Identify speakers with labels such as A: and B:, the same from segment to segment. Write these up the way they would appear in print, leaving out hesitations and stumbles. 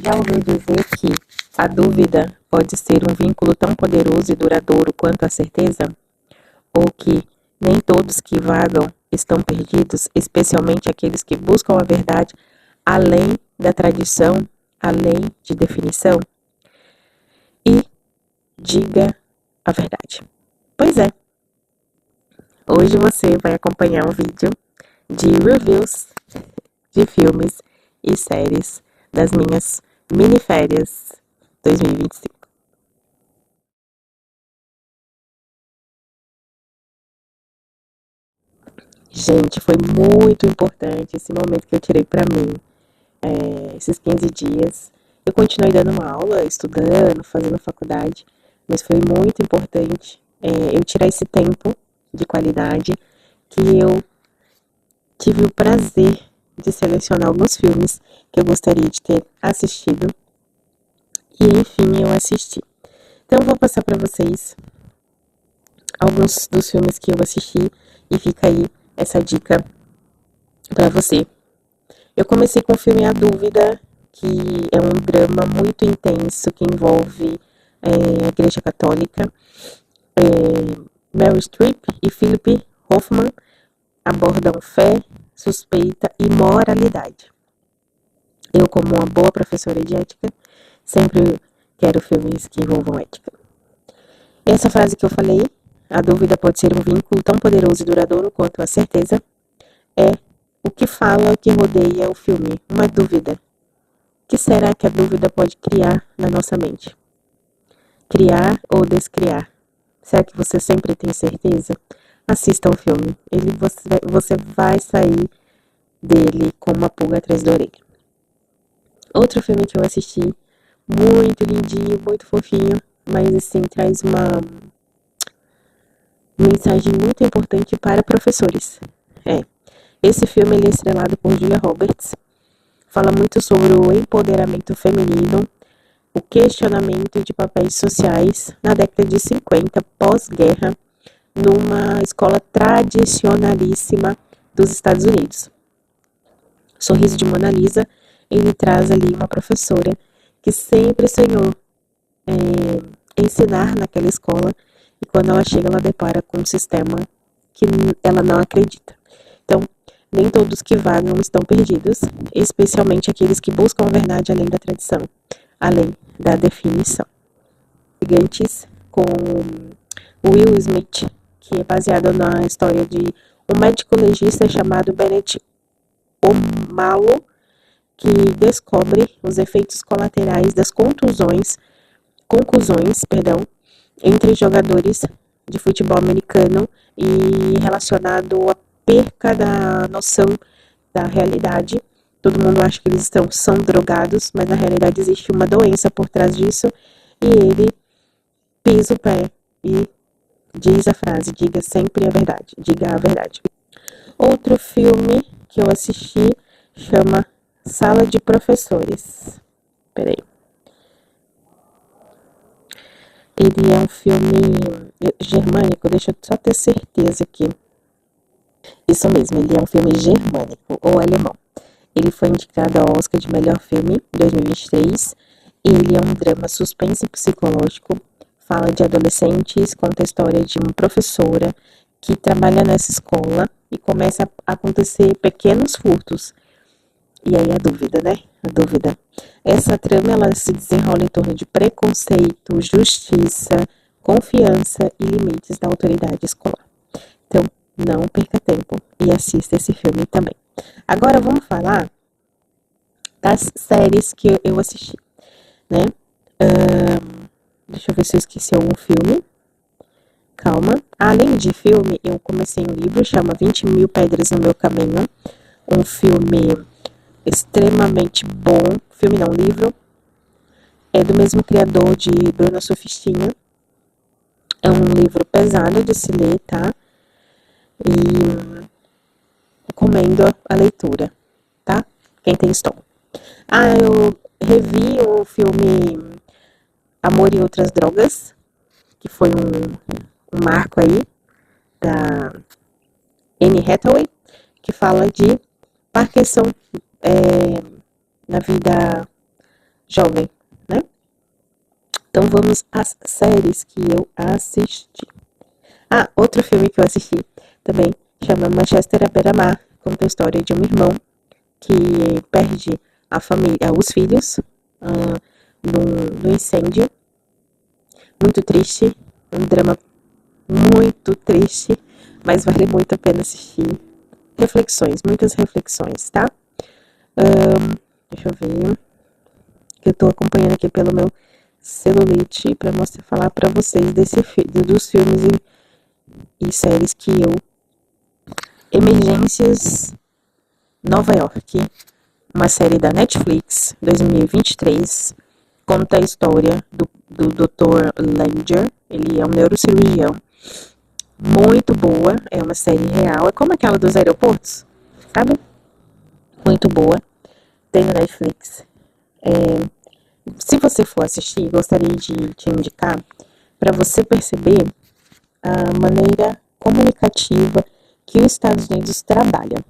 A: Já ouviu dizer que a dúvida pode ser um vínculo tão poderoso e duradouro quanto a certeza? Ou que nem todos que vagam estão perdidos, especialmente aqueles que buscam a verdade além da tradição, além de definição? E diga a verdade. Pois é, hoje você vai acompanhar um vídeo de reviews de filmes e séries das minhas mini férias 2025. Gente, foi muito importante esse momento que eu tirei pra mim, esses 15 dias. Eu continuei dando uma aula, estudando, fazendo faculdade, mas foi muito importante eu tirar esse tempo de qualidade que eu tive o prazer de selecionar alguns filmes que eu gostaria de ter assistido e enfim eu assisti. Então eu vou passar para vocês alguns dos filmes que eu assisti e fica aí essa dica para você. Eu comecei com o filme A Dúvida, que é um drama muito intenso que envolve a Igreja Católica. Meryl Streep e Philip Hoffman abordam fé, suspeita e moralidade. Eu, como uma boa professora de ética, sempre quero filmes que envolvam ética. Essa frase que eu falei, a dúvida pode ser um vínculo tão poderoso e duradouro quanto a certeza, é o que fala, o que rodeia o filme, uma dúvida. O que será que a dúvida pode criar na nossa mente? Criar ou descriar? Será que você sempre tem certeza? Assista ao filme. Você vai sair dele com uma pulga atrás da orelha. Outro filme que eu assisti, muito lindinho, muito fofinho, mas assim, traz uma mensagem muito importante para professores. Esse filme ele é estrelado por Julia Roberts, fala muito sobre o empoderamento feminino, o questionamento de papéis sociais na década de 50, pós-guerra, numa escola tradicionalíssima dos Estados Unidos. Sorriso de Mona Lisa, ele traz ali uma professora que sempre sonhou ensinar naquela escola e quando ela chega, ela depara com um sistema que ela não acredita. Então, nem todos que vagam estão perdidos, especialmente aqueles que buscam a verdade além da tradição, além da definição. Gigantes com Will Smith, que é baseado na história de um médico legista chamado Bennett Omalo, que descobre os efeitos colaterais das conclusões, entre jogadores de futebol americano e relacionado à perca da noção da realidade. Todo mundo acha que eles são drogados, mas na realidade existe uma doença por trás disso e ele pisa o pé e diz a frase, diga sempre a verdade, diga a verdade. Outro filme que eu assisti chama Sala de Professores. Peraí. Ele é um filme germânico, deixa eu só ter certeza aqui. Isso mesmo, ele é um filme germânico ou alemão. Ele foi indicado ao Oscar de melhor filme em 2023. Ele é um drama suspense psicológico, fala de adolescentes, conta a história de uma professora que trabalha nessa escola e começa a acontecer pequenos furtos. E aí a dúvida, né? A dúvida. Essa trama ela se desenrola em torno de preconceito, justiça, confiança e limites da autoridade escolar. Então, não perca tempo e assista esse filme também. Agora vamos falar das séries que eu assisti, né? Deixa eu ver se eu esqueci algum filme. Calma. Além de filme, eu comecei um livro, chama 20 Mil Pedras no Meu Caminho. Um filme extremamente bom. Filme não, livro. É do mesmo criador de Bruna Surfistinha. É um livro pesado de se ler, tá? E recomendo a leitura, tá? Quem tem estômago. Eu revi o filme Amor e Outras Drogas, que foi um marco aí da Anne Hathaway, que fala de Parkinson na vida jovem, né? Então vamos às séries que eu assisti. Ah, outro filme que eu assisti também chama Manchester à beira-mar. Conta a história de um irmão que perde a família, os filhos, no incêndio. Muito triste, um drama muito triste, mas vale muito a pena assistir. Reflexões, muitas reflexões, tá? Deixa eu ver, que eu tô acompanhando aqui pelo meu celulite para falar para vocês dos filmes e séries que eu... Emergências Nova York, uma série da Netflix, 2023, conta a história do Dr. Langer. Ele é um neurocirurgião, muito boa, é uma série real, é como aquela dos aeroportos, sabe? Muito boa, tem no Netflix. Se você for assistir, gostaria de te indicar para você perceber a maneira comunicativa que os Estados Unidos trabalham.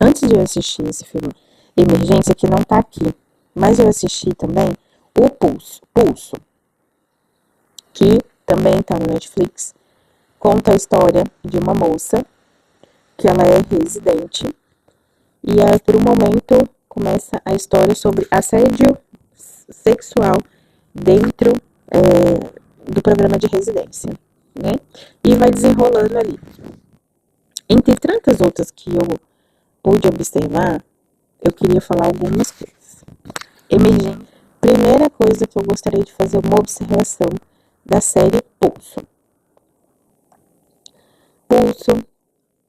A: Antes de eu assistir esse filme Emergência, que não tá aqui, mas eu assisti também o Pulso, que também tá no Netflix. Conta a história de uma moça que ela é residente e aí, por um momento, começa a história sobre assédio sexual dentro do programa de residência, né? E vai desenrolando ali. Entre tantas outras que eu pude observar, eu queria falar algumas coisas. Emergência. Primeira coisa que eu gostaria de fazer uma observação da série Pulso.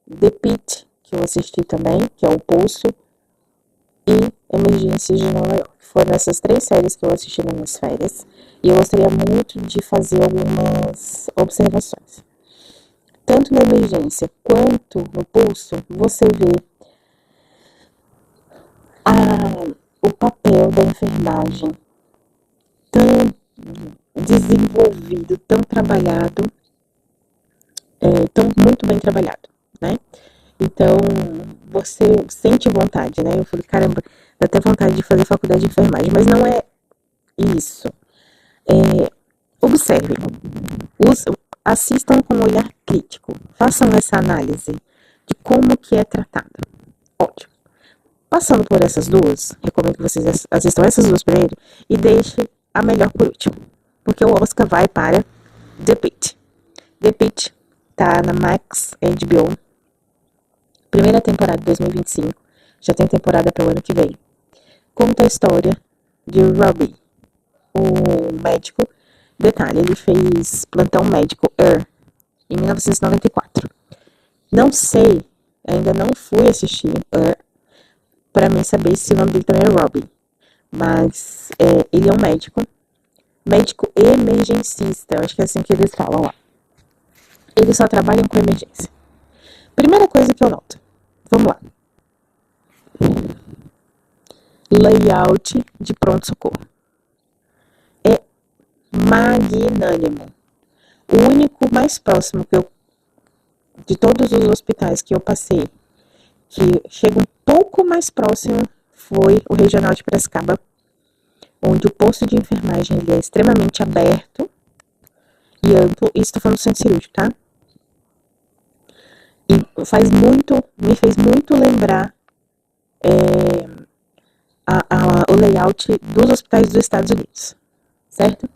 A: The Pitt, que eu assisti também, que é o Pulso, e Emergências de Nova York. Foram essas 3 séries que eu assisti nas minhas férias, e eu gostaria muito de fazer algumas observações. Tanto na Emergência quanto no Pulso, você vê o papel da enfermagem tão desenvolvido, tão trabalhado, tão muito bem trabalhado, né? Então, você sente vontade, né? Eu falei, caramba, dá até vontade de fazer faculdade de enfermagem, mas não é isso. Observe, assistam com um olhar crítico, façam essa análise de como que é tratado. Ótimo. Passando por essas duas, recomendo que vocês assistam essas duas primeiro e deixem a melhor por último, porque o Oscar vai para The Pitt. The Pitt tá na Max HBO, primeira temporada de 2025, já tem temporada para o ano que vem. Conta a história de Robbie, o médico. Detalhe, ele fez plantão médico em 1994. Não sei, ainda não fui assistir para mim saber se o nome dele também é Robbie, mas ele é um médico emergencista, eu acho que é assim que eles falam lá. Eles só trabalham com emergência. Primeira coisa que eu noto, vamos lá. Layout de pronto-socorro. É magnânimo. O único mais próximo de todos os hospitais que eu passei, que chega um pouco mais próximo, foi o Regional de Piracicaba, onde o posto de enfermagem ele é extremamente aberto e amplo. Isso estou falando do centro cirúrgico, tá? E me fez muito lembrar o layout dos hospitais dos Estados Unidos, certo?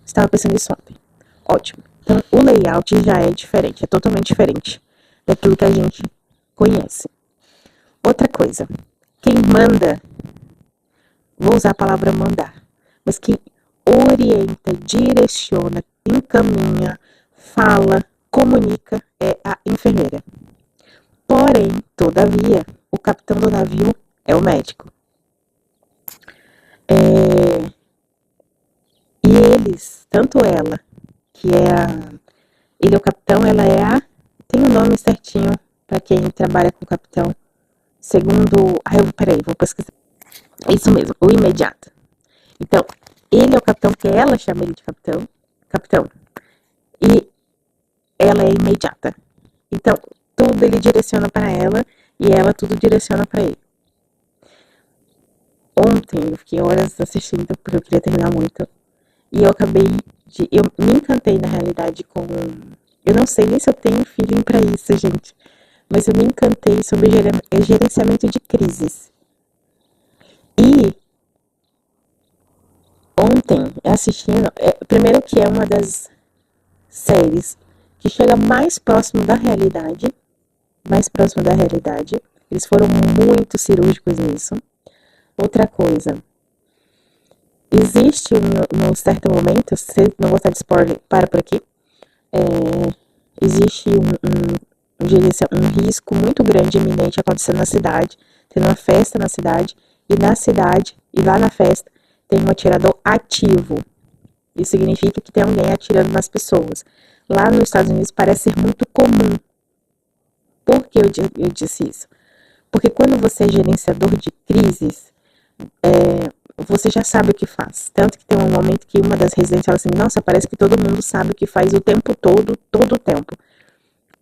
A: Estava pensando nisso ontem. Ótimo. Então, o layout já é diferente, é totalmente diferente daquilo que a gente conhece. Outra coisa, quem manda, vou usar a palavra mandar, mas quem orienta, direciona, encaminha, fala, comunica é a enfermeira. Porém, todavia, o capitão do navio é o médico. E eles, tanto ela, que ele é o capitão, ela é tem um nome certinho para quem trabalha com o capitão, segundo, vou pesquisar. É isso mesmo, o imediato. Então, ele é o capitão, que ela chama ele de capitão, e ela é imediata. Então, tudo ele direciona para ela e ela tudo direciona para ele. Ontem eu fiquei horas assistindo porque eu queria terminar muito. E eu me encantei na realidade com. Eu não sei nem se eu tenho feeling pra isso, gente. Mas eu me encantei sobre gerenciamento de crises. E ontem, assistindo, primeiro que é uma das séries que chega mais próximo da realidade. Eles foram muito cirúrgicos nisso. Outra coisa, existe num certo momento, se você não gostar de spoiler, para por aqui. Existe um risco muito grande, iminente, acontecendo na cidade, tendo uma festa na cidade, e lá na festa, tem um atirador ativo. Isso significa que tem alguém atirando nas pessoas. Lá nos Estados Unidos parece ser muito comum. Por que eu disse isso? Porque quando você é gerenciador de crises, você já sabe o que faz. Tanto que tem um momento que uma das residentes fala assim, nossa, parece que todo mundo sabe o que faz o tempo todo o tempo.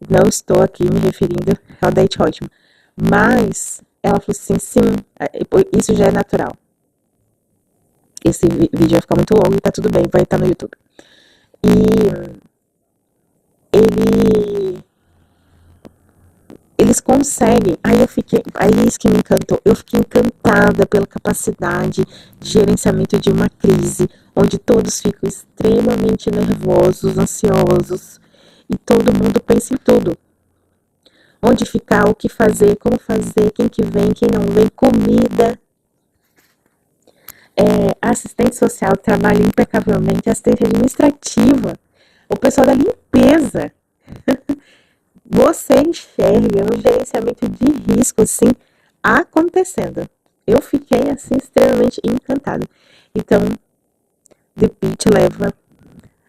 A: Não estou aqui me referindo ao Date Ótimo. Mas ela falou assim, sim, isso já é natural. Esse vídeo vai ficar muito longo e tá tudo bem, vai estar no YouTube. E eles conseguem. Aí isso que me encantou. Eu fiquei encantada pela capacidade de gerenciamento de uma crise, onde todos ficam extremamente nervosos, ansiosos, e todo mundo pensa em tudo. Onde ficar, o que fazer, como fazer, quem que vem, quem não vem, comida. Assistente social trabalha impecavelmente, assistente administrativa, o pessoal da limpeza. Você enxerga um gerenciamento de risco, assim, acontecendo. Eu fiquei, assim, extremamente encantada. Então, The Pitt leva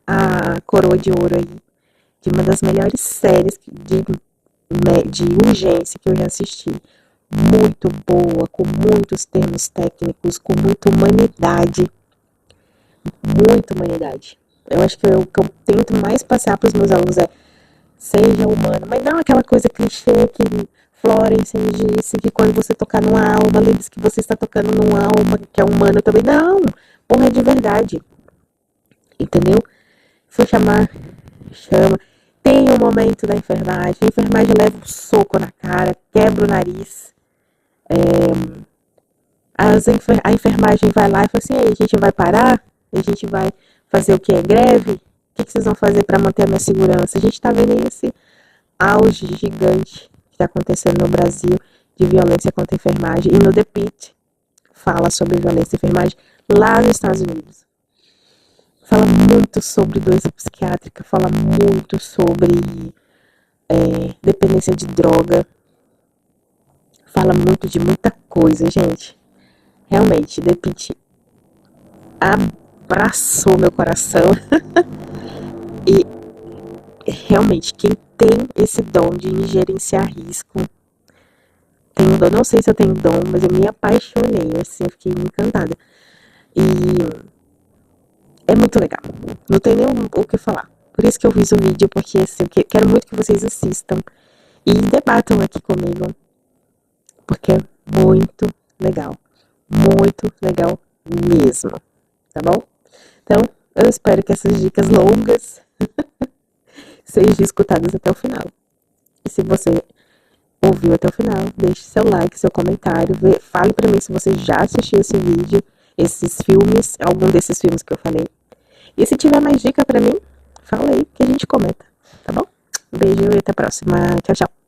A: a coroa de ouro aí, de uma das melhores séries de urgência que eu já assisti. Muito boa, com muitos termos técnicos, com muita humanidade. Muita humanidade. Eu acho que o que eu tento mais passar para os meus alunos seja humano, mas não aquela coisa clichê que Florence me disse que quando você tocar numa alma, lembre-se que você está tocando numa alma que é humana também. Não, porra, é de verdade. Entendeu? Se eu chamar, chama. Tem o momento da enfermagem. A enfermagem leva um soco na cara, quebra o nariz. A enfermagem vai lá e fala assim, a gente vai parar? A gente vai fazer o que? Greve? O que vocês vão fazer para manter a minha segurança? A gente está vendo esse auge gigante que está acontecendo no Brasil de violência contra a enfermagem. E no The Pitt fala sobre violência e enfermagem lá nos Estados Unidos. Fala muito sobre doença psiquiátrica, fala muito sobre dependência de droga. Fala muito de muita coisa, gente. Realmente, The Pitt abraçou meu coração. E realmente, quem tem esse dom de gerenciar risco, tem um dom, não sei se eu tenho dom, mas eu me apaixonei, assim, eu fiquei encantada. E é muito legal, não tem nem o que falar. Por isso que eu fiz o vídeo, porque assim, eu quero muito que vocês assistam e debatam aqui comigo, porque é muito legal mesmo, tá bom? Então, eu espero que essas dicas longas sejam escutadas até o final. E se você ouviu até o final, deixe seu like, seu comentário, fale pra mim se você já assistiu esse vídeo, esses filmes, algum desses filmes que eu falei. E se tiver mais dica pra mim, fala aí que a gente comenta, tá bom? Um beijo e até a próxima. Tchau, tchau.